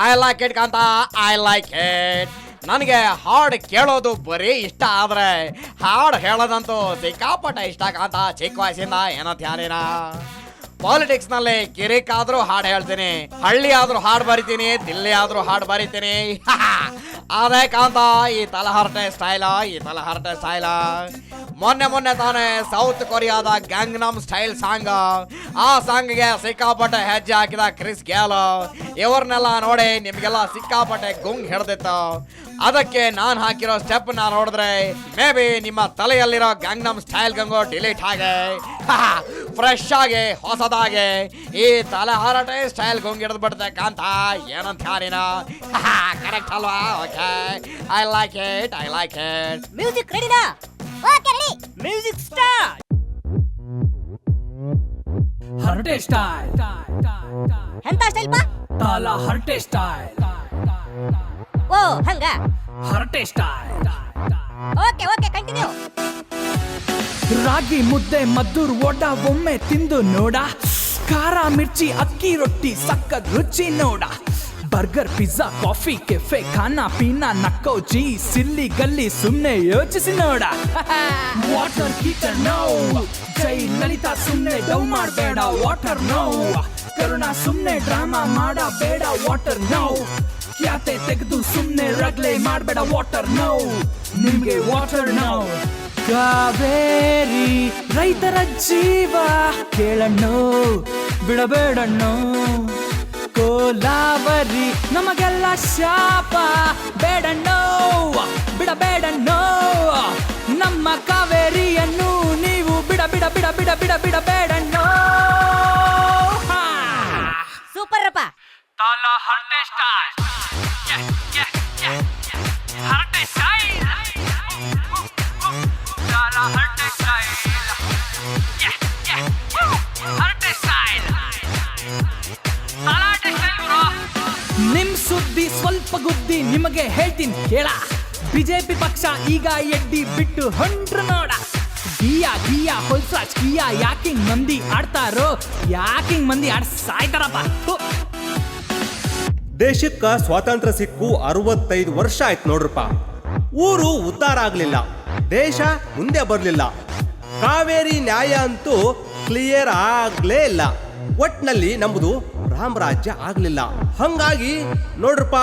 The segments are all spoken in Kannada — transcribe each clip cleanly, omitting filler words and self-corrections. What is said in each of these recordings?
I like it Kanta, I like it. ನನಗೆ ಹಾಡು ಕೇಳೋದು ಬರೀ ಇಷ್ಟ, ಆದ್ರೆ ಹಾಡು ಹೇಳೋದಂತೂ ಸಿಕ್ಕಾಪಟ್ಟೆ ಇಷ್ಟ ಕಾಂತ. ಚಿಕ್ಕ ವಯಸ್ಸಿಂದ ಏನೋ ಧ್ಯಾನೇನ. ಪಾಲಿಟಿಕ್ಸ್ ನಲ್ಲಿ ಕಿರಿಕ್ ಆದ್ರೂ ಹಾಡು ಹೇಳ್ತೀನಿ, ಹಳ್ಳಿ ಆದ್ರೂ ಹಾಡು ಬರಿತೀನಿ, ದಿಲ್ಲಿ ಆದ್ರೂ ಹಾಡು ಬರಿತೀನಿ. ಅದೇ ಕಾಂತ ಈ ತಲಹರಟೆ ಸ್ಟೈಲ. ಮೊನ್ನೆ ತಾನೇ ಸೌತ್ ಕೊರಿಯಾದ ಗ್ಯಾಂಗ್ನಮ್ ಸ್ಟೈಲ್ ಸಾಂಗ್, ಆ ಸಾಂಗ್ಗೆ ಸಿಕ್ಕಾಪಟ್ಟೆ ಹೆಜ್ಜೆ ಹಾಕಿದ ಕ್ರಿಸ್ ಗ್ಯಾಲ್. ಇವ್ರನ್ನೆಲ್ಲ ನೋಡಿ ನಿಮ್ಗೆಲ್ಲ ಸಿಕ್ಕಾಪಟ್ಟೆ ಗುಂಗ್ ಹಿಡ್ದಿತ್ತು. ಅದಕ್ಕೆ ನಾನು ಹಾಕಿರೋ ಸ್ಟೆಪ್ ನೋಡಿದ್ರೆ ಮೇ ಬಿ ನಿಮ್ಮ ತಲೆಯಲ್ಲಿರೋ ಗ್ಯಾಂಗ್ನಮ್ ಸ್ಟೈಲ್ ಗಂಗೋ ಡಿಲೀಟ್ ಆಗಿ ಫ್ರೆಶ್ ಆಗಿ ಹೊಸದಾಗಿ ಈ ತಲೆ ಹಾರಟೆ ಸ್ಟೈಲ್ ಗುಂಗ್ ಹಿಡಿದು ಬಿಡುತ್ತೆ ಕಾಂತ. ಏನಂತ ಯಾರಿನ ಕರೆಕ್ಟ್ ಅಲ್ವಾ? Okay, I like it. Music ರೆಡಿನಾ? Okay ready. Music start. ಹರಟೆ ಸ್ಟೈಲ್. ಎಂತ ಸ್ಟೈಲ್ ಪಾ? ತಾಲ ಹರಟೆ ಸ್ಟೈಲ್. ಓ ಹಂಗ ಹರಟೆ ಸ್ಟೈಲ್. Okay continue. ರಾಗಿ ಮುದ್ದೆ ಮದ್ದೂರ್ ವಡ ಒಮ್ಮೆ ತಿಂದು ನೋಡ, ಖಾರ ಮಿರ್ಚಿ ಅಕ್ಕಿ ರೊಟ್ಟಿ ಸಕ್ಕತ್ ರುಚಿ ನೋಡ. ಬರ್ಗರ್ ಪಿಜ್ಜಾ ಕಾಫಿ ಕೆಫೆ ಖಾನಾ ಪೀನಾ ನಕ್ಕೋ ಜಿ ಸಿಲ್ಲಿ ಗಲ್ಲಿ ಸುಮ್ನೆ ಯೋಚಿಸಿ ನೋಡ. Water heater no, Jai Lalitha ಸುಮ್ನೆ ಡೌ ಮಾಡಬೇಡ. ವಾಟರ್ ನೋ, ಕರುಣಾ ಸುಮ್ನೆ ಡ್ರಾಮಾ ಮಾಡ ಬೇಡ. ವಾಟರ್ ನೋ, ಕ್ಯಾತೆ ತೆಗೆದು ಸುಮ್ನೆ ರಗ್ಲೆ ಮಾಡಬೇಡ. ವಾಟರ್ ನೋ, ನಿಮ್ಗೆ ವಾಟರ್ ನೋ. ಕಾವೇರಿ ರೈತರ ಜೀವ ಕೇಳಣ್ಣೋ ಬಿಡಬೇಡಣ್ಣೋ. ಕೋಲಾವರಿ ನಮಗೆಲ್ಲ ಶಾಪ ಬೇಡಣ್ಣೋ ಬಿಡಬೇಡಣ್ಣೋ. ನಮ್ಮ ಕಾವೇರಿಯನ್ನು ನೀವು ಬಿಡಬೇಡಣ್ಣೋ. ಸೂಪರ್ ಅಪ್ಪ. ತಾಲ ಹರಟೆ ಸ್ಟೈಲ್. ಹರಟೆ ಸ್ಟೈಲ್. ತಾಲ ಹರಟೆ ಸ್ಟೈಲ್. ಹರಟೆ ಸ್ಟೈಲ್. ತಲಾಟೆ style bro. ನಿಮ್ ಸುದ್ದಿ ಸ್ವಲ್ಪ ಗುದ್ದಿ ನಿಮಗೆ ಹೇಳ್ತೀನಿ ಕೇಳ. ಬಿಜೆಪಿ ಪಕ್ಷ ಈಗ ಎಡ್ಡಿ ಬಿಟ್ಟು ಹೊಂಟ್ರು ನೋಡ. ಗಿಯಾ ಹೊಲ್ಸಾಚ್ ಗಿಯಾ ಯಾಕಿಂಗ್ ಮಂದಿ ಆಡ್ತಾರೋ, ಯಾಕಿಂಗ್ ಮಂದಿ ಆಡ್ ಸಾಯ್ತಾರಪ್ಪ. ದೇಶಕ್ಕ ಸ್ವಾತಂತ್ರ್ಯ ಸಿಕ್ಕು 65 ವರ್ಷ ಆಯ್ತು ನೋಡ್ರಪ್ಪ. ಊರು ಉದ್ಧಾರ ಆಗ್ಲಿಲ್ಲ, ದೇಶ ಮುಂದೆ ಬರ್ಲಿಲ್ಲ. ಕಾವೇರಿ ನ್ಯಾಯ ಅಂತೂ ಕ್ಲಿಯರ್ ಆಗ್ಲೇ ಇಲ್ಲ. ಒಟ್ನಲ್ಲಿ ನಮ್ಮದು ರಾಮರಾಜ್ಯ ಆಗ್ಲಿಲ್ಲ. ಹಂಗಾಗಿ ನೋಡ್ರಪ್ಪ,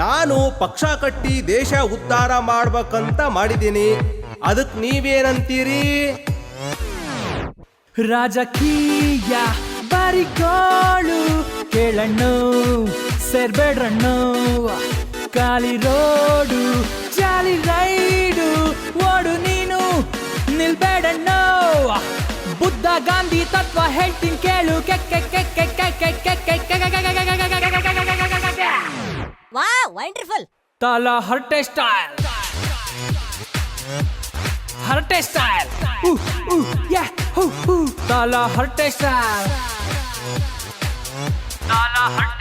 ನಾನು ಪಕ್ಷ ಕಟ್ಟಿ ದೇಶ ಉದ್ಧಾರ ಮಾಡ್ಬೇಕಂತ ಮಾಡಿದ್ದೀನಿ. ಅದಕ್ ನೀವೇನಂತೀರಿ? ರಾಜಕೀಯ ಬಾರಿಗೋಳು ಕೇಳಣ್ಣು ಸೇರ್ಬೇಡ್ರಣ್ಣು. ಖಾಲಿ ರೋಡು ಜಾಲಿ ರೈಡು ಓಡು ನೀನು ನಿಲ್ಬೇಡಣ್ಣು. ಬುದ್ಧ ಗಾಂಧಿ ತತ್ವ ಹೇಳ್ತೀನಿ ಕೇಳು. Wow wonderful. ತಾಲ ಹರಟೆ ಸ್ಟೈಲ್. ಹರಟೆ ಸ್ಟೈಲ್. ತಾಲ ಹರಟೆ ಸ್ಟೈಲ್. ತಾಲ ಹರಟೆ